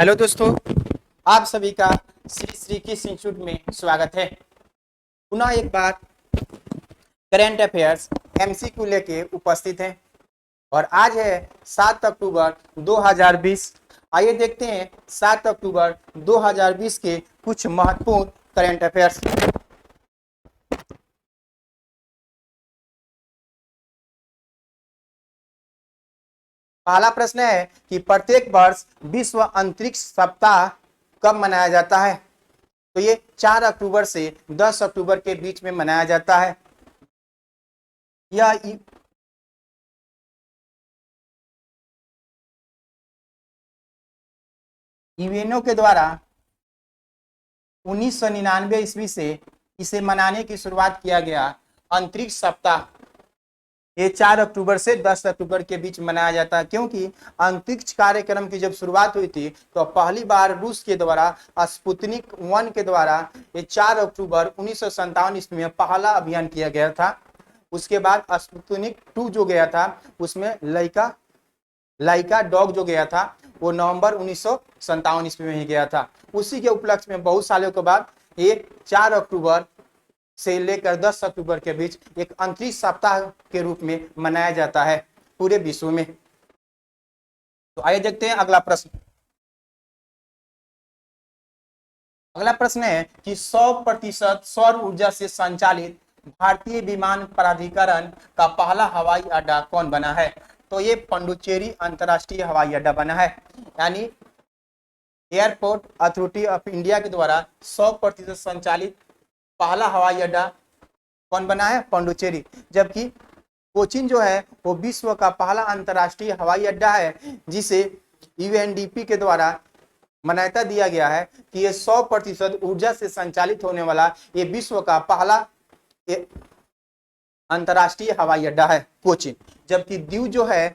Hello दोस्तों, आप सभी का श्री श्री किस इंस्टीट्यूट में स्वागत है। पुनः एक बार करेंट अफेयर्स एमसीक्यू लेके उपस्थित हैं और आज है 7 अक्टूबर 2020। आइए देखते हैं 7 अक्टूबर 2020 के कुछ महत्वपूर्ण करेंट अफेयर्स। पहला प्रश्न है कि प्रत्येक वर्ष विश्व अंतरिक्ष सप्ताह कब मनाया जाता है। तो ये 4 अक्टूबर से 10 अक्टूबर के बीच में मनाया जाता है। यह यूएनओ के द्वारा 1999 ईस्वी से इसे मनाने की शुरुआत किया गया। अंतरिक्ष सप्ताह ये 4 अक्टूबर से 10 अक्टूबर के बीच मनाया जाता है, क्योंकि अंतरिक्ष कार्यक्रम की जब शुरुआत हुई थी तो पहली बार रूस के द्वारा स्पुतनिक 1 के द्वारा ये 4 अक्टूबर 1957 ईस्वी में पहला अभियान किया गया था। उसके बाद स्पुतनिक 2 जो गया था उसमें लाइका डॉग जो गया था वो नवंबर 1957 ईस्वी में ही गया था। उसी के उपलक्ष्य में बहुत सालों के बाद ये 4 अक्टूबर से लेकर 10 अक्टूबर के बीच एक अंतरिक्ष सप्ताह के रूप में मनाया जाता है पूरे विश्व में। तो आइए देखते हैं अगला प्रश्न। अगला प्रश्न है कि 100% सौर ऊर्जा से संचालित भारतीय विमान प्राधिकरण का पहला हवाई अड्डा कौन बना है। तो ये पंडुचेरी अंतर्राष्ट्रीय हवाई अड्डा बना है, यानी एयरपोर्ट अथॉरिटी ऑफ इंडिया के द्वारा 100% संचालित पहला हवाई अड्डा कौन बना है, पंडुचेरी। जबकि कोचीन जो है वो विश्व का पहला अंतर्राष्ट्रीय हवाई अड्डा है जिसे यूएनडीपी के द्वारा मान्यता दिया गया है कि ये 100% ऊर्जा से संचालित होने वाला ये विश्व का पहला अंतर्राष्ट्रीय हवाई अड्डा है कोचीन। जबकि दीव जो है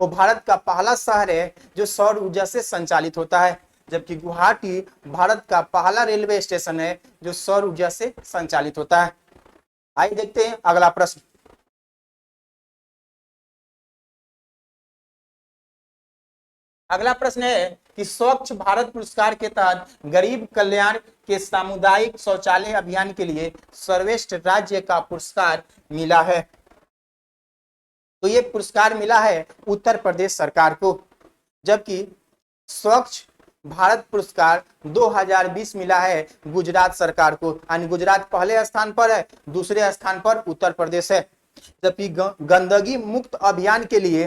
वो भारत का पहला शहर है जो सौर ऊर्जा से संचालित होता है। जबकि गुवाहाटी भारत का पहला रेलवे स्टेशन है जो सौर ऊर्जा से संचालित होता है। आइए देखते हैं अगला प्रश्न। अगला प्रश्न है कि स्वच्छ भारत पुरस्कार के तहत गरीब कल्याण के सामुदायिक शौचालय अभियान के लिए सर्वश्रेष्ठ राज्य का पुरस्कार मिला है। तो ये पुरस्कार मिला है उत्तर प्रदेश सरकार को। जबकि स्वच्छ भारत पुरस्कार 2020 मिला है गुजरात सरकार को, यानी गुजरात पहले स्थान पर है, दूसरे स्थान पर उत्तर प्रदेश है। जबकि गंदगी मुक्त अभियान के लिए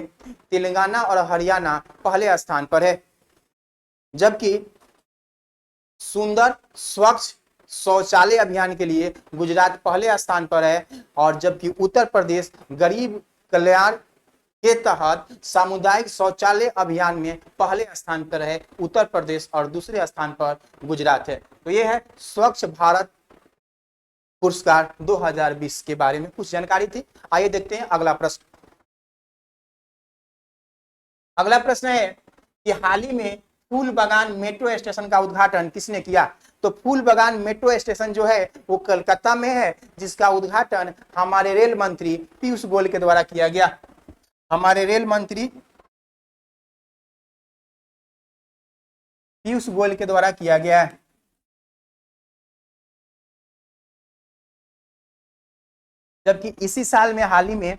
तेलंगाना और हरियाणा पहले स्थान पर है। जबकि सुंदर स्वच्छ शौचालय अभियान के लिए गुजरात पहले स्थान पर है, और जबकि उत्तर प्रदेश गरीब कल्याण के तहत सामुदायिक शौचालय अभियान में पहले स्थान पर है उत्तर प्रदेश और दूसरे स्थान पर गुजरात है। तो ये है स्वच्छ भारत पुरस्कार 2020 के बारे में कुछ जानकारी थी। आइए देखते हैं अगला प्रश्न। अगला प्रश्न है कि हाल ही में फूल बागान मेट्रो स्टेशन का उद्घाटन किसने किया। तो फूल बागान मेट्रो स्टेशन जो है वो कलकत्ता में है, जिसका उद्घाटन हमारे रेल मंत्री पीयूष गोयल के द्वारा किया गया। हमारे रेल मंत्री पीयूष गोयल के द्वारा किया गया है। जबकि इसी साल में हाल ही में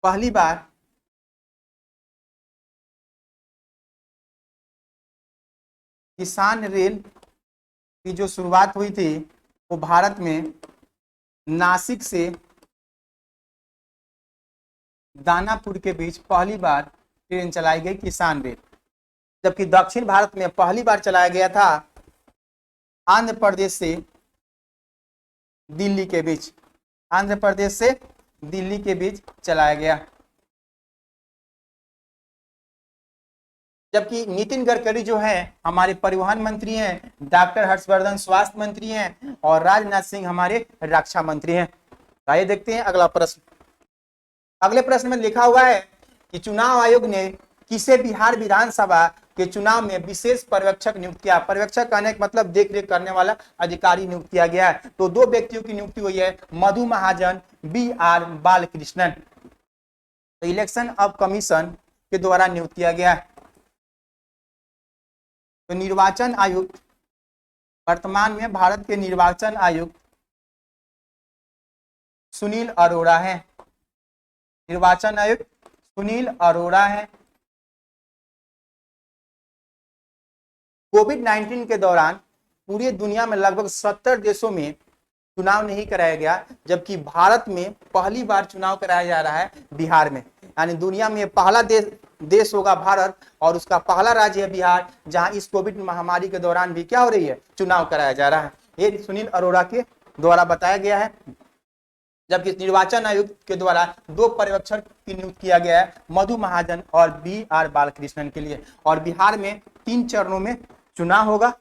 पहली बार किसान रेल की जो शुरुआत हुई थी वो भारत में नासिक से दानापुर के बीच पहली बार ट्रेन चलाई गई, किसान रेल। जबकि दक्षिण भारत में पहली बार चलाया गया था आंध्र प्रदेश से दिल्ली के बीच, आंध्र प्रदेश से दिल्ली के बीच चलाया गया। जबकि नितिन गडकरी जो है हमारे परिवहन मंत्री हैं, डॉक्टर हर्षवर्धन स्वास्थ्य मंत्री हैं और राजनाथ सिंह हमारे रक्षा मंत्री हैं। आइए देखते हैं अगला प्रश्न। अगले प्रश्न में लिखा हुआ है कि चुनाव आयोग ने किसे बिहार विधानसभा के चुनाव में विशेष पर्यवेक्षक नियुक्त किया। पर्यवेक्षक कहने का मतलब देख रेख करने वाला अधिकारी नियुक्त किया गया है। तो 2 व्यक्तियों की नियुक्ति हुई है, मधु महाजन, BR बालकृष्णन। तो इलेक्शन ऑफ कमीशन के द्वारा नियुक्त किया गया है। तो निर्वाचन आयुक्त, वर्तमान में भारत के निर्वाचन आयुक्त सुनील अरोड़ा हैं। निर्वाचन आयुक्त सुनील अरोड़ा हैं। कोविड-19 के दौरान पूरी दुनिया में लगभग 70 देशों में चुनाव नहीं कराया गया, जबकि भारत में पहली बार चुनाव कराया जा रहा है बिहार में। यानी दुनिया में पहला देश होगा भारत और उसका पहला राज्य है बिहार, जहां इस कोविड महामारी के दौरान भी क्या हो रही है, चुनाव कराया जा रहा है। ये सुनील अरोड़ा के द्वारा बताया गया है। जबकि निर्वाचन आयुक्त के द्वारा 2 पर्यवेक्षक नियुक्त किया गया है, मधु महाजन और BR बालकृष्णन के लिए। और बिहार में 3 चरणों में चुनाव होगा,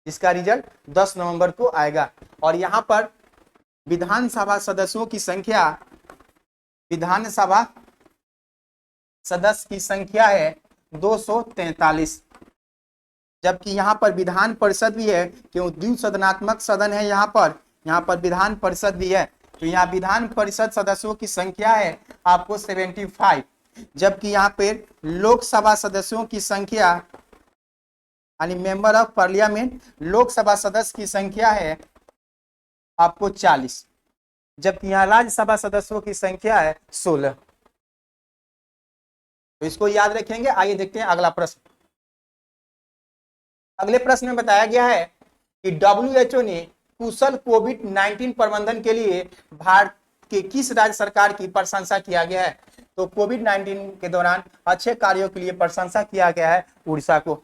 जिसका रिजल्ट 10 नवंबर को आएगा। और यहाँ पर विधानसभा सदस्यों की संख्या, विधानसभा सदस्य की संख्या है 243, जबकि यहाँ पर विधान परिषद भी है, क्यों द्विसदनात्मक सदन है यहाँ पर विधान परिषद भी है। तो यहाँ विधान परिषद सदस्यों की संख्या है आपको 75, जबकि यहाँ पे लोकसभा सदस्यों की संख्या यानी मेंबर ऑफ पार्लियामेंट, लोकसभा सदस्य की संख्या है आपको 40, जबकि यहाँ राज्यसभा सदस्यों की संख्या है 16। तो इसको याद रखेंगे। आइए देखते हैं अगला प्रश्न। अगले प्रश्न में बताया गया है कि WHO ने कुशल कोविड-19 प्रबंधन के लिए भारत के किस राज्य सरकार की प्रशंसा किया गया है। तो कोविड-19 के दौरान अच्छे कार्यों के लिए प्रशंसा किया गया है उड़ीसा को।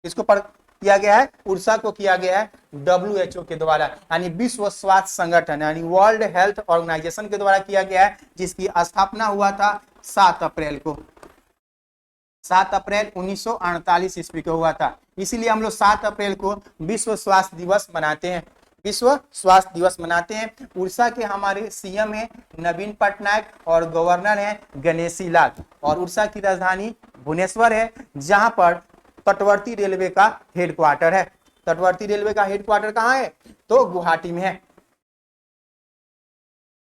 इसको किया गया है, उड़ीसा को किया गया है WHO के द्वारा, यानी विश्व स्वास्थ्य संगठन यानी वर्ल्ड हेल्थ ऑर्गेनाइजेशन के द्वारा किया गया है, जिसकी स्थापना हुआ था 7 अप्रैल को, 7 अप्रैल 1948 ईस्वी को हुआ था। इसीलिए हम लोग 7 अप्रैल को विश्व स्वास्थ्य दिवस मनाते हैं, विश्व स्वास्थ्य दिवस मनाते हैं। उड़ीसा के हमारे CM हैं नवीन पटनायक और गवर्नर हैं गणेशी लाल, और उड़ीसा की राजधानी भुवनेश्वर है, जहां पर तटवर्ती रेलवे का हेडक्वार्टर है। तटवर्ती रेलवे का हेडक्वार्टर कहाँ है, तो गुवाहाटी में है।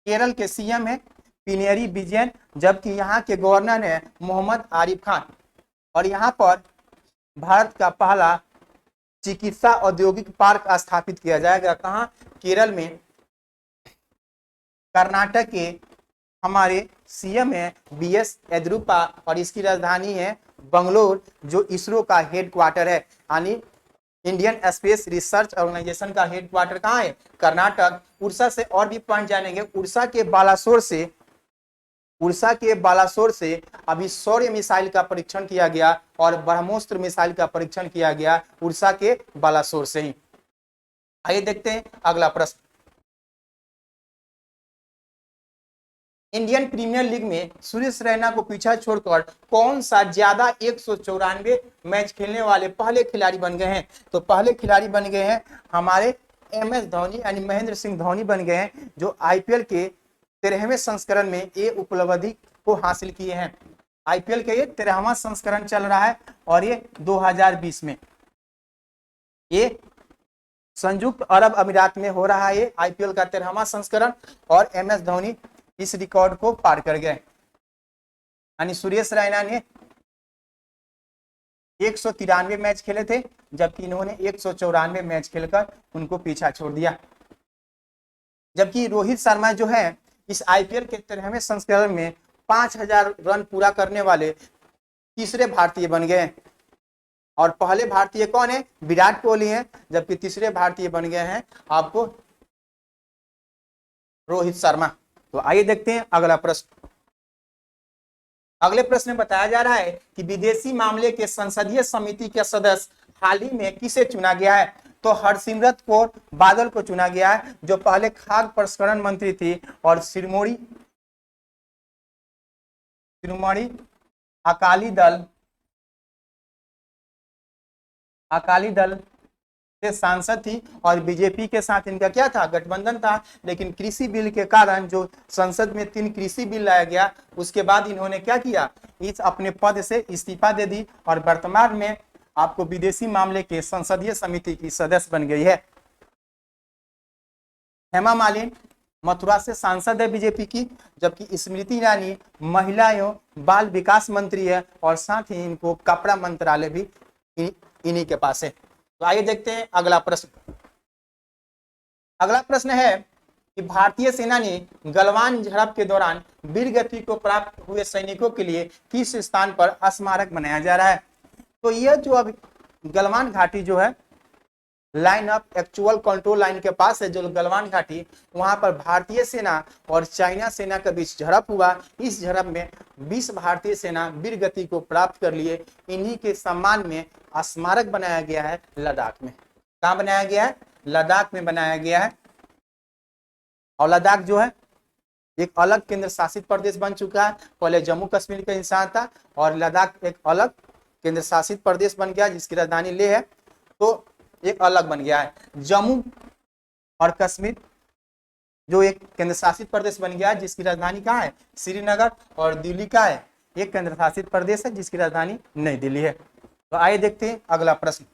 केरल के CM है पिनेरी विजयन, जबकि यहाँ के गवर्नर है मोहम्मद आरिफ खान। और यहाँ पर भारत का पहला चिकित्सा औद्योगिक पार्क स्थापित किया जाएगा, कहाँ, केरल में। कर्नाटक के हमारे CM है BS येदियुरप्पा, और इसकी राजधानी है बंगलोर, जो इसरो का हेडक्वार्टर है, यानी इंडियन स्पेस रिसर्च ऑर्गेनाइजेशन का हेडक्वार्टर कहाँ है, कर्नाटक। उड़ीसा से और भी पॉइंट जानेंगे। उड़ीसा के बालासोर से अभी सौर्य मिसाइल का परीक्षण किया गया और ब्रह्मोस्त्र मिसाइल का परीक्षण किया गया उड़ीसा के बालासोर से ही। आइए देखते हैं अगला प्रश्न। इंडियन प्रीमियर लीग में सुरेश रैना को पीछा छोड़कर कौन सा ज्यादा 194 मैच खेलने वाले पहले खिलाड़ी बन गए हैं। तो पहले खिलाड़ी बन गए हैं हमारे MS धोनी, यानी महेंद्र सिंह धोनी बन गए हैं, जो IPL के 13वें संस्करण में ये उपलब्धि को हासिल किए हैं। IPL का ये 13वां संस्करण चल रहा है और ये 2020 में ये संयुक्त अरब अमीरात में हो रहा है। ये IPL का 13वां संस्करण, और MS धोनी इस रिकॉर्ड को पार कर गए, यानी सुरेश रैना ने 193 मैच खेले थे, जबकि इन्होंने 194 मैच खेलकर उनको पीछा छोड़ दिया। जबकि रोहित शर्मा जो है इस IPL के 13वें संस्करण में 5000 रन पूरा करने वाले तीसरे भारतीय बन गए, और पहले भारतीय कौन है, विराट कोहली हैं, जबकि तीसरे भारतीय बन गए हैं आपको रोहित शर्मा। तो आइए देखते हैं अगला प्रश्न। अगले प्रश्न में बताया जा रहा है कि विदेशी मामले के संसदीय समिति के सदस्य हाल ही में किसे चुना गया है। तो हरसिमरत कौर बादल को चुना गया है, जो पहले खाद्य प्रसंस्करण मंत्री थी और शिरोमणि अकाली दल से सांसद थी, और बीजेपी के साथ इनका क्या था, गठबंधन था। लेकिन कृषि बिल के कारण जो संसद में 3 कृषि बिल लाया गया, उसके बाद इन्होंने क्या किया, इस अपने पद से इस्तीफा दे दी, और वर्तमान में आपको विदेशी मामले के संसदीय समिति की सदस्य बन गई है। हेमा मालिनी मथुरा से सांसद है बीजेपी की, जबकि स्मृति ईरानी महिला एवं बाल विकास मंत्री है, और साथ ही इनको कपड़ा मंत्रालय भी इन्हीं के पास है। तो आइए देखते हैं अगला प्रश्न। अगला प्रश्न है कि भारतीय सेना ने गलवान झड़प के दौरान वीर गति को प्राप्त हुए सैनिकों के लिए किस स्थान पर स्मारक बनाया जा रहा है। तो यह जो अभी गलवान घाटी जो है, line of actual control line के पास है जो गलवान घाटी, वहां पर भारतीय सेना और चाइना सेना के बीच झड़प हुआ। इस झड़प में 20 भारतीय सेना वीर गति को प्राप्त कर लिए। इन्हीं के सम्मान में स्मारक बनाया गया है लद्दाख में। कहाँ बनाया गया है? लद्दाख में बनाया गया है। और लद्दाख जो है एक अलग केंद्र शासित प्रदेश बन चुका है। पहले जम्मू कश्मीर का हिस्सा था और लद्दाख एक अलग केंद्र शासित प्रदेश बन गया जिसकी राजधानी लेह है। तो एक अलग बन गया है। जम्मू और कश्मीर जो एक केंद्र शासित प्रदेश बन गया है जिसकी राजधानी कहाँ है? श्रीनगर। और दिल्ली का है एक केंद्र शासित प्रदेश है जिसकी राजधानी नई दिल्ली है। तो आइए देखते हैं अगला प्रश्न।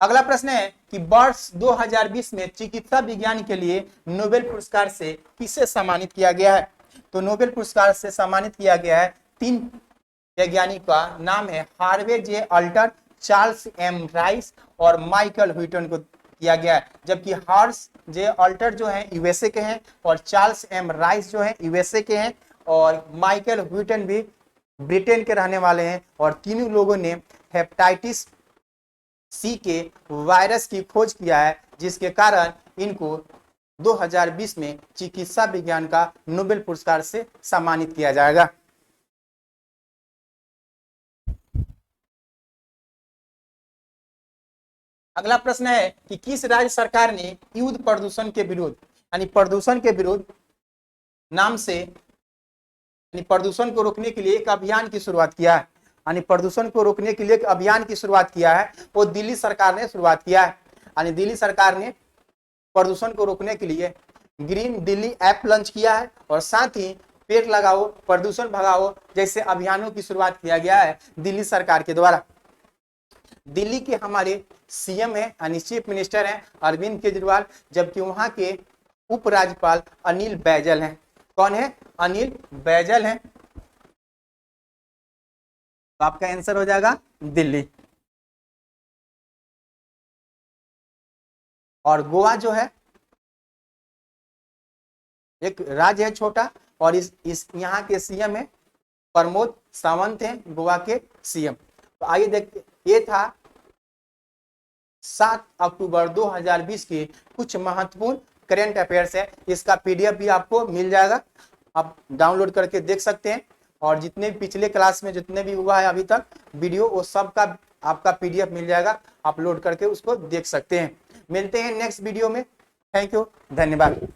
अगला प्रश्न है कि वर्ष 2020 में चिकित्सा विज्ञान के लिए नोबेल पुरस्कार से किसे सम्मानित किया गया है। तो नोबेल पुरस्कार से सम्मानित किया गया है 3 वैज्ञानिक का नाम है हार्वे जे अल्टर, चार्ल्स एम राइस और माइकल व्हीटन को किया गया है। जबकि हार्स जे अल्टर जो है यूएसए के हैं और चार्ल्स एम राइस जो है यूएसए के हैं और माइकल व्हीटन भी ब्रिटेन के रहने वाले हैं। और तीनों लोगों ने हेपेटाइटिस सी के वायरस की खोज किया है जिसके कारण इनको 2020 में चिकित्सा विज्ञान का नोबेल पुरस्कार से सम्मानित किया जाएगा। अगला प्रश्न है कि किस राज्य सरकार ने युद्ध प्रदूषण के विरुद्ध यानी प्रदूषण के विरुद्ध नाम से यानी प्रदूषण को रोकने के लिए एक अभियान की शुरुआत किया है। यानी प्रदूषण को रोकने के लिए एक अभियान की शुरुआत किया है, वो दिल्ली सरकार ने शुरुआत किया है। यानी दिल्ली सरकार ने प्रदूषण को रोकने के लिए ग्रीन दिल्ली ऐप लॉन्च किया है और साथ ही पेड़ लगाओ प्रदूषण भगाओ जैसे अभियानों की शुरुआत किया गया है दिल्ली सरकार के द्वारा। दिल्ली के हमारे सीएम है यानी चीफ मिनिस्टर हैं अरविंद केजरीवाल, जबकि वहां के उपराज्यपाल अनिल बैजल हैं। कौन है? अनिल बैजल हैं। तो आपका आंसर हो जाएगा दिल्ली। और गोवा जो है एक राज्य है छोटा और इस यहाँ के सीएम है प्रमोद सावंत हैं गोवा के सीएम। तो आइए देखते, ये था 7 अक्टूबर 2020 के कुछ महत्वपूर्ण करंट अफेयर्स है। इसका पीडीएफ भी आपको मिल जाएगा, आप डाउनलोड करके देख सकते हैं। और जितने भी पिछले क्लास में जितने भी हुआ है अभी तक वीडियो वो सब का आपका पीडीएफ मिल जाएगा, अपलोड करके उसको देख सकते हैं। मिलते हैं नेक्स्ट वीडियो में। थैंक यू, धन्यवाद।